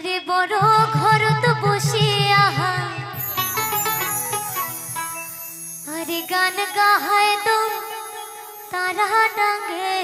আরে বড় ঘর তো বসে আহা আরে গান গাহায় তো তারা ডাঙ্গে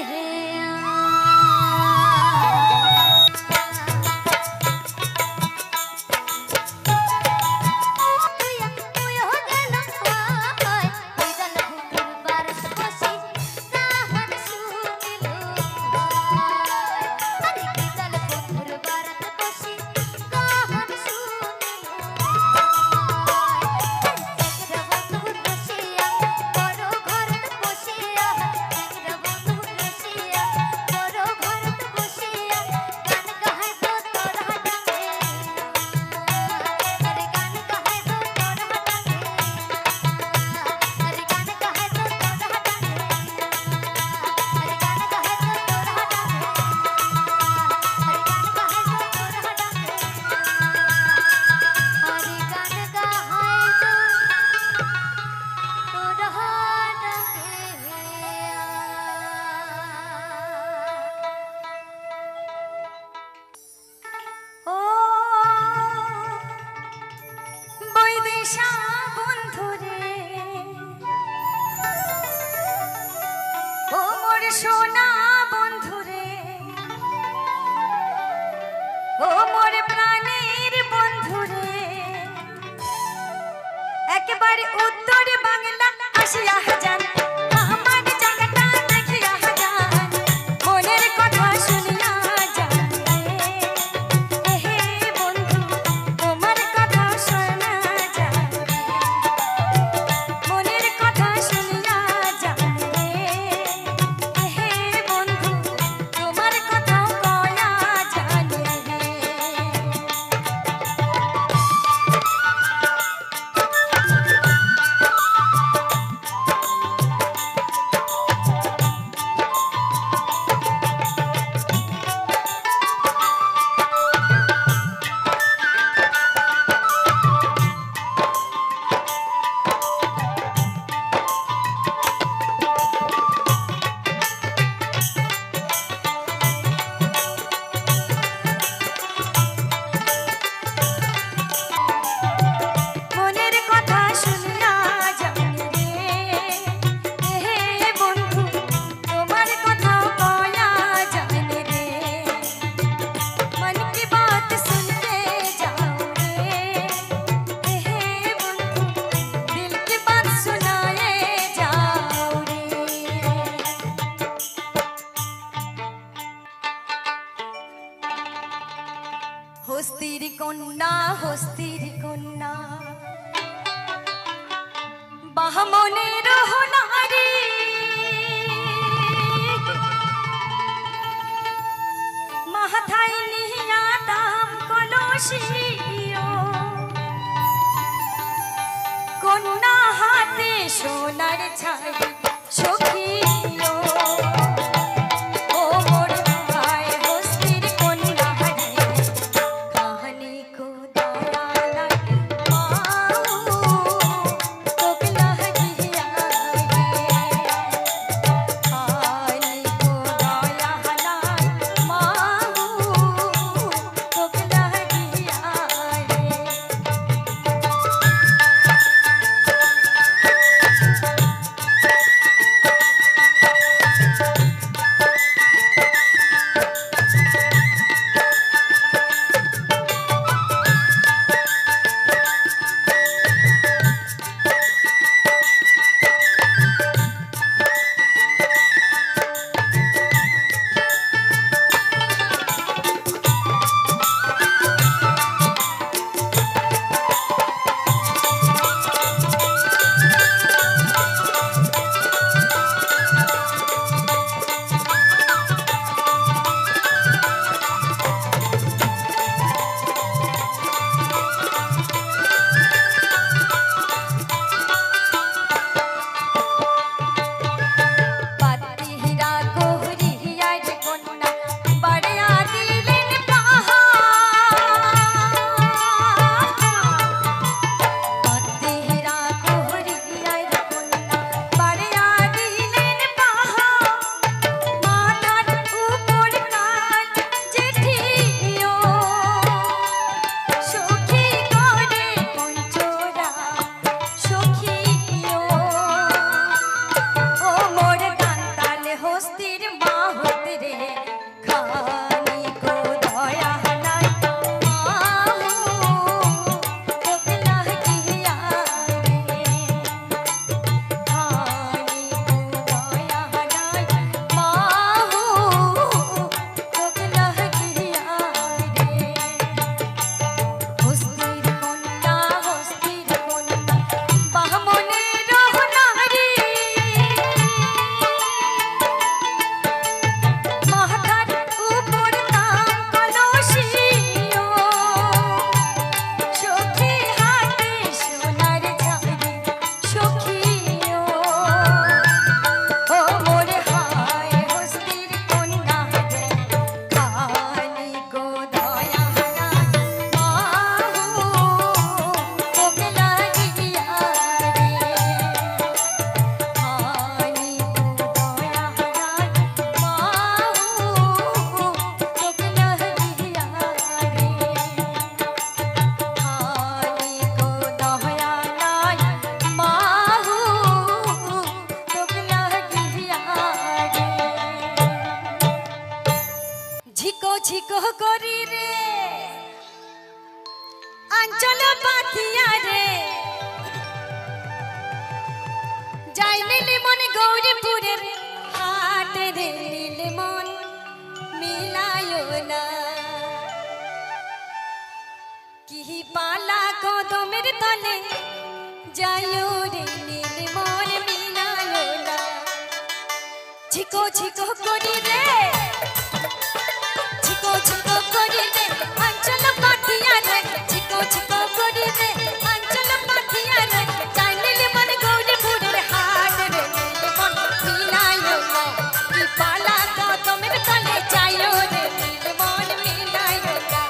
সোনা বন্ধুরে ও মোর প্রাণের বন্ধুরে একেবারে উত্তর বাংলা আসিয়া যান আমার জায়গাটা দেখিয়া যান মনের কথা শুনিয়া যান হে বন্ধু তোমার কথা শোনা যান মনের কথা শুনিয়া যান হস্তির কন্যা বাহমনের নারী মাথায় নিয়া দাম কলসিও কন্যা হাতে সোনার ছাই সখিও আঞ্চল পাতিয়া রে যাই নীলি মন গৌরীপুরের হাটে রে নীলি মন মিলায় না কি পালা কদমের তলে যাইও রে নীলি মন মিলায় না ঝিকো ঝিকো করি রে ঝিকো ঝিকো করি রে আঞ্চল পাতিয়া রে ঝিকো ঝিকো করি রে আঞ্চল পাতিয়া রে যাই নীলি মন গৌরীপুরের হাট রে নীলি মন মিলায় না কি পালা কদমের তলে যাইও রে নীলি মন মিলায় না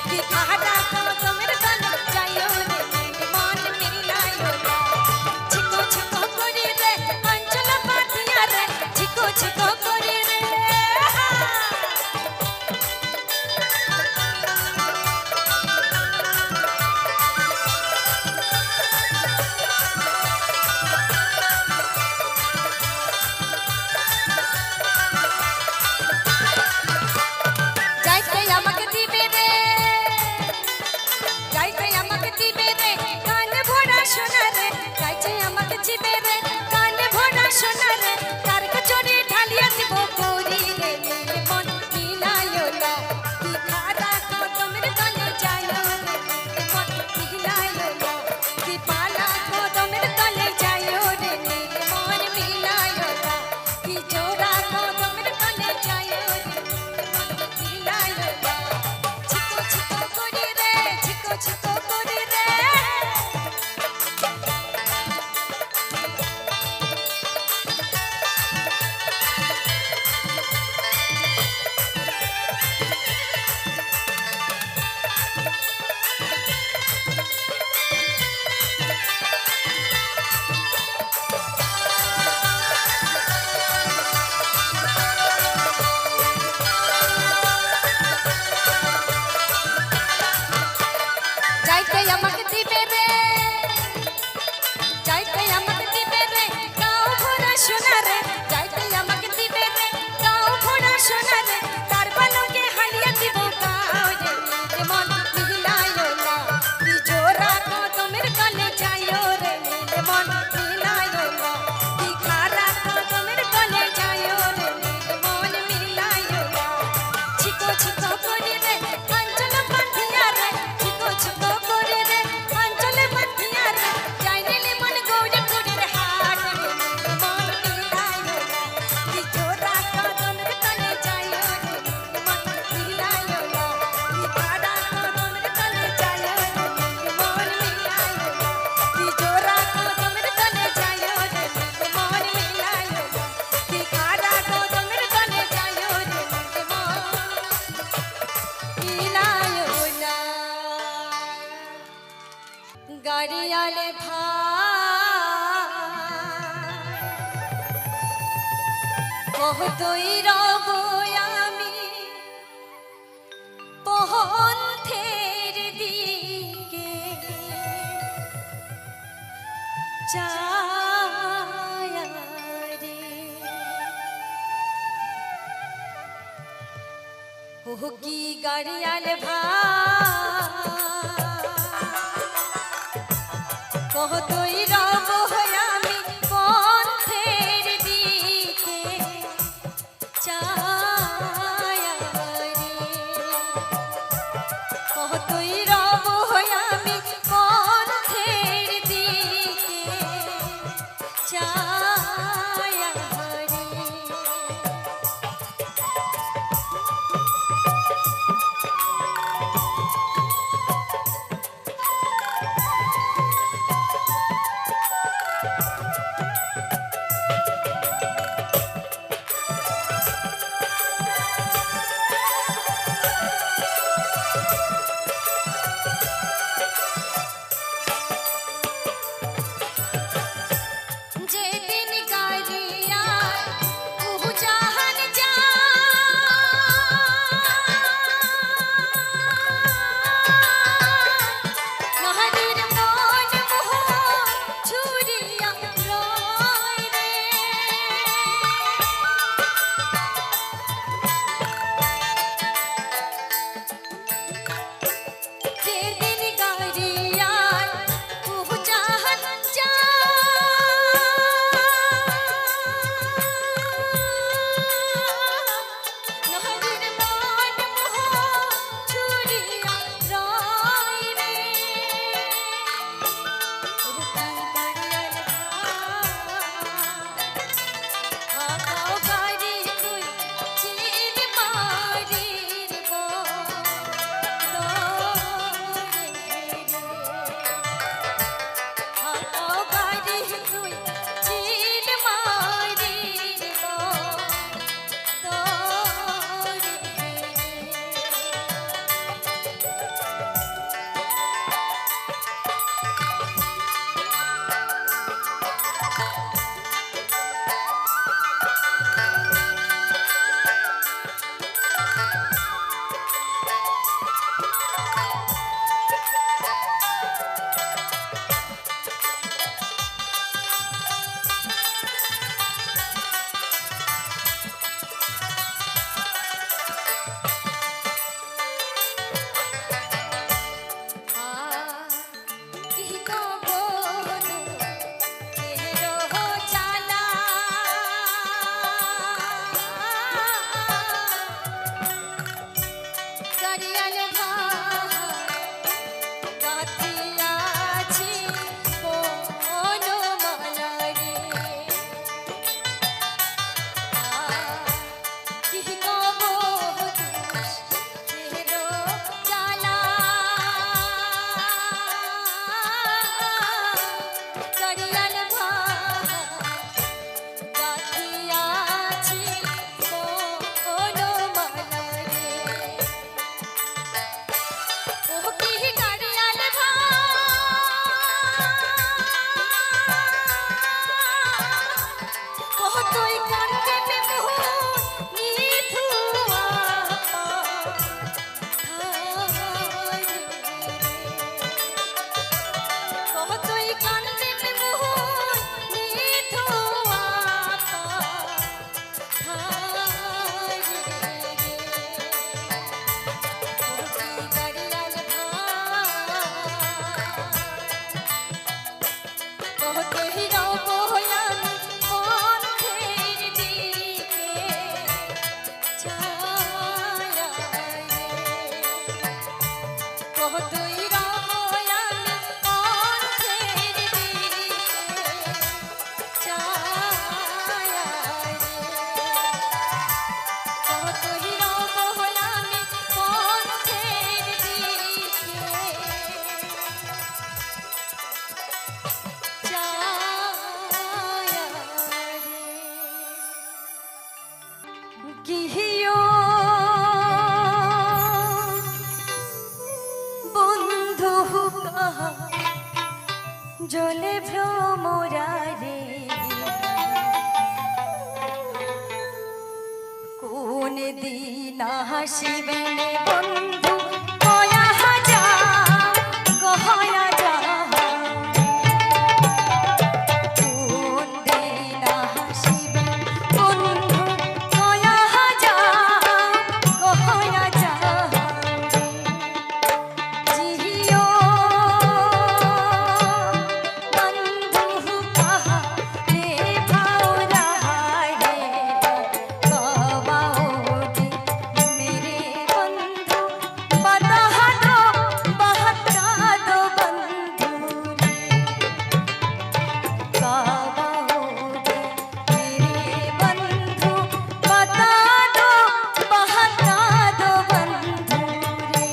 কি পালা কদমের তলে যাইও রে নীলি মন মিলায় না ঝিকো ঝিকো করি রে আঞ্চল পাতিয়া রে ঝিকো ঝিকো করি রে যাইতে আমাকে দিবে রে যাইতে আমাকে দিবে রে কানে ভরা সোনা রে যাইতে আমাকে দিবে রে কানে ভরা সোনা রে তার কচুরি ঢালিয়া দিব করি রে নীল মন মিলায়ো না কি খারা কদমের তলে যাইও রে নীল মন মিলায়ো না কি পালা কদমের তলে যাইও রে নীল মন মিলায়ো না কি জোড়া কদমের তলে যাইও রে নীল মন মিলায়ো না ঝিকো ঝিকো করি রে ঝিকো ঝিকো করি রে যাইতে আমাকে দিবে রে যাইতে আমাকে দিবে রে গাও ভরা সোনা রে যাইতে আমাকে দিবে রে গাও ভরা সোনা রে তার বালকে হালিয়া দিব গাও রে নীল মন মিলায়ো না কি জোড়া কদমের তলে যাইও রে নীল মন মিলায়ো না কি খারা কদমের তলে যাইও রে নীল মন মিলায়ো না ঝিকো ঝিকো করি রে আঞ্চল পাতিয়া রে ঝিকো ঝিকো করি রে আঞ্চল পাতিয়া রে যাই নীলি মন গৌরীপুরের হাট রে নীল মন মিলায়ো না কি জোড়া কদমের তলে যাইও রে নীল মন মিলায়ো না কি খারা কদমের তলে যাইও রে নীল মন মিলায়ো না কি জোড়া কদমের তলে যাইও রে নীল মন মিলায়ো না কি খারা কদমের তলে যাইও রে নীল মন মিলায়ো না গাড়িয়ালে ভাই কতই রব আমি পন্থের দিকে চায়া রে ও কি গাড়িয়াল ভাই কতই রব আমি পন্থের দিকে চায়া রে কতই রব আমি পন্থের দিকে চায়া রে কতই রব আমি অন্ধের দিশে ছায়া রে। কতই রব আমি অন্ধের দিশে ছায়া রে। গিহিও বন্ধু কাহা জলে ভ্রমরারে কোন দিন হাসিবেন বন্ধু কয়া যা কহয়া যা কোন দিন হাসিবেন বন্ধু কয়া যা কহয়া যা জিও বন্ধু কাহা রে ভাওরা রে কবাওগে মেরে বন্ধু বতা দো বহতা দো বন্ধু রে কবাওগে মেরে বন্ধু বতা দো বহতা দো বন্ধু রে।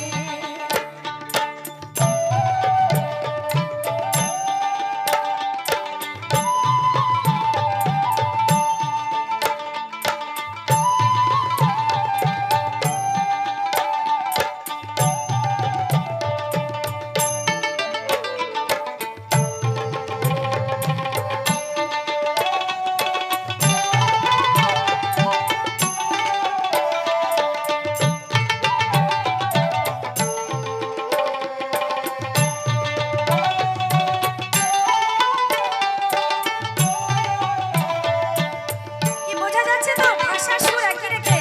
কি বোঝা যাচ্ছে তো ভাষার সুর একই রেখে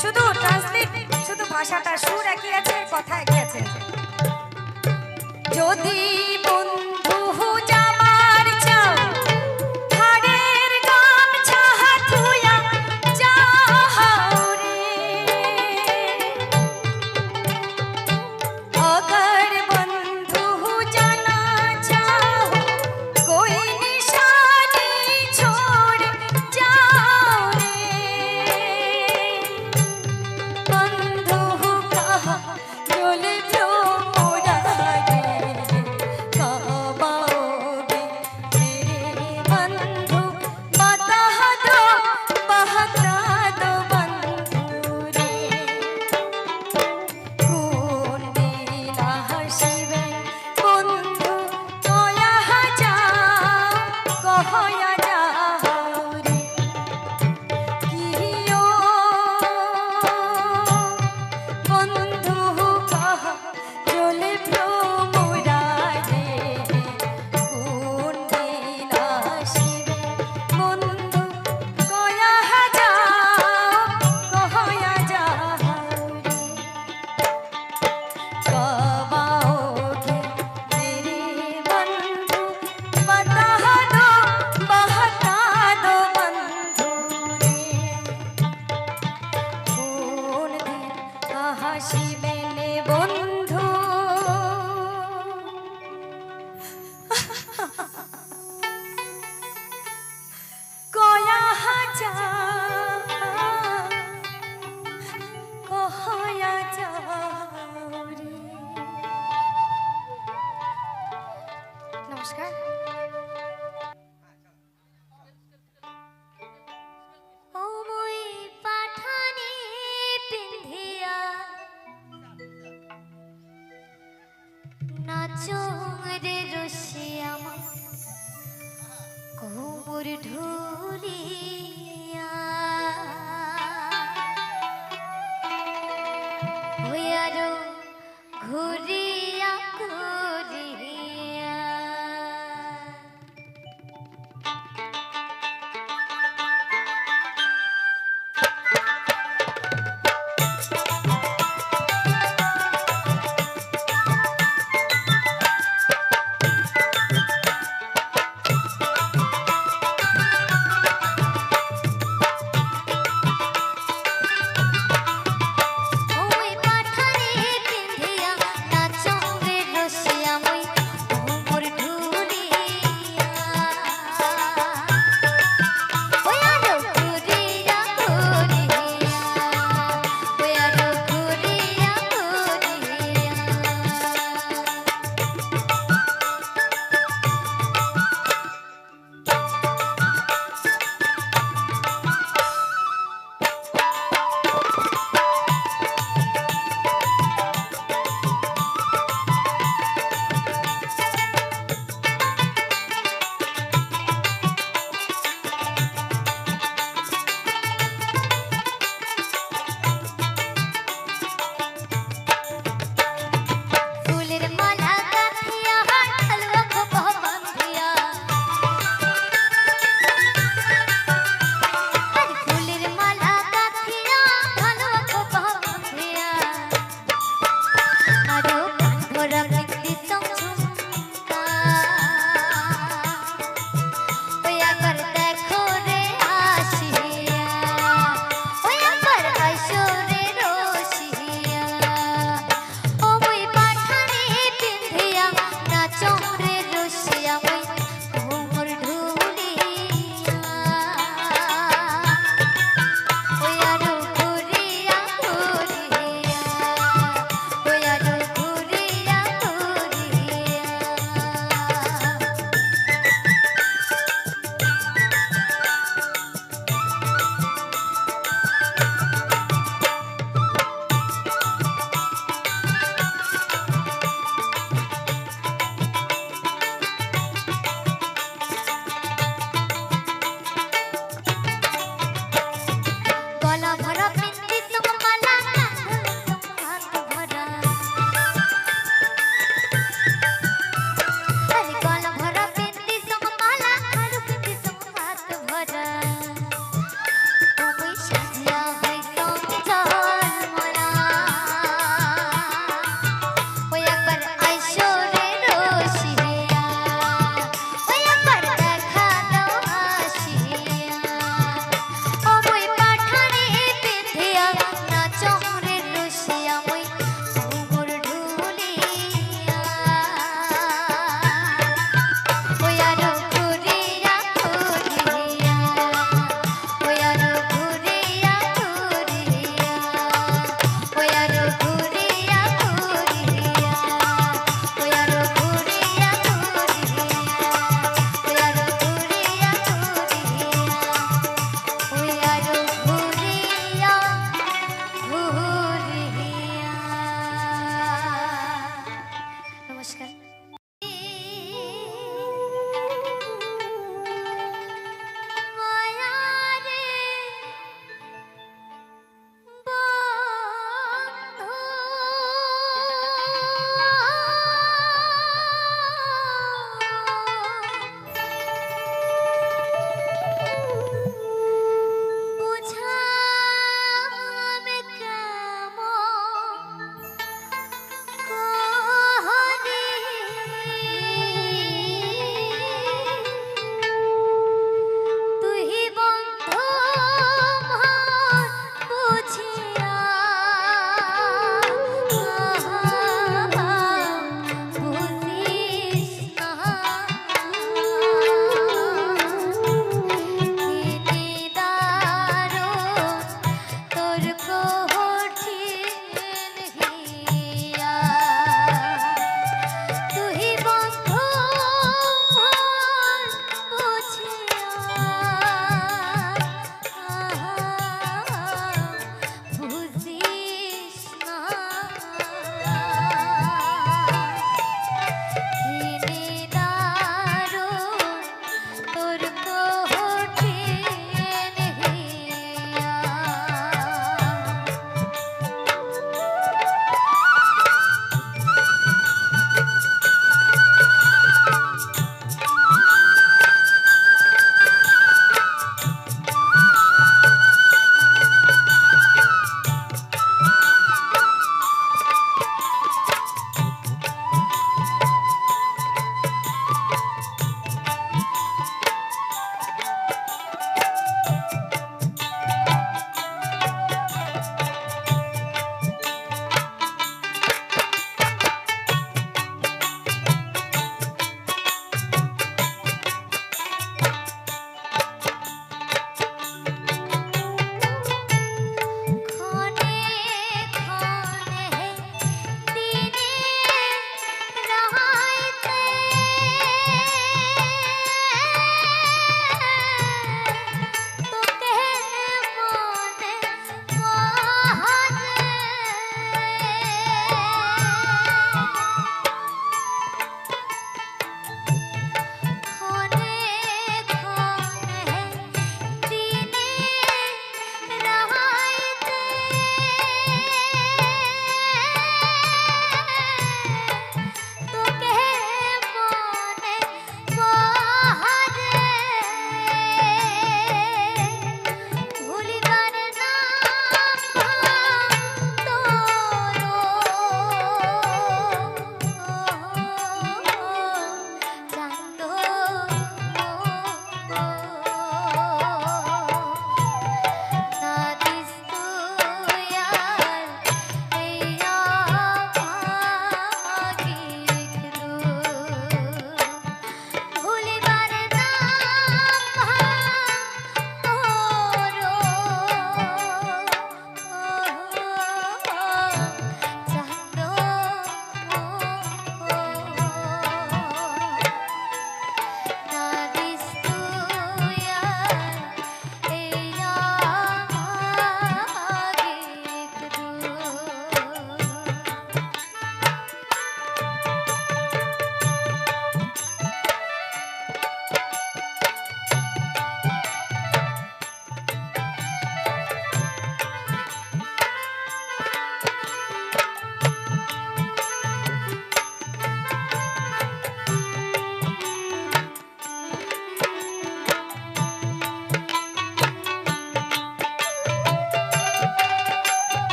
শুধু ট্রান্সলেট শুধু ভাষাটা সুর একই আছে কথা একই আছে। যদি বন্ধু যাবার চাও ধারের গামছা হাতুয়া যাও রে अगर बंधु जाना चाहो कोई निशानी छोड़ जाओ रे बंधु कहा डोले जो मोरा रे कबाओगे मेरे बंधु बता दो बहता दो बंधु रे কোন দিন হাসিবেন বন্ধু কয়া যা কহয়া যাও রে কিও বন্ধু কাহা চলে ভ্রমরা রে কোন দিন হাসিবেন বন্ধু কয়া যা কহয়া যাও রে कबाओगे मेरे बंधु बता दो बहता दो बंधु रे कोन दिन हासिबेन बंधु कया जा কহয়া যাও রে। নমস্কার। ও মই পাঠানি পিন্ধিয়া নাচো রে রসিয়া কোমর ঢুলিয়া হইয়ারো ঘুরিয়া ঘুরিয়া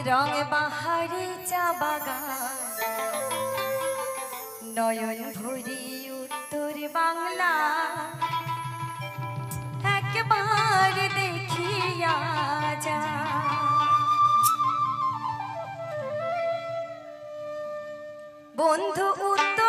রং বাহারি চা বাগান নয়ন ভরি উত্তর বাংলা একবার দেখিয়া যা। বন্ধু উত্তর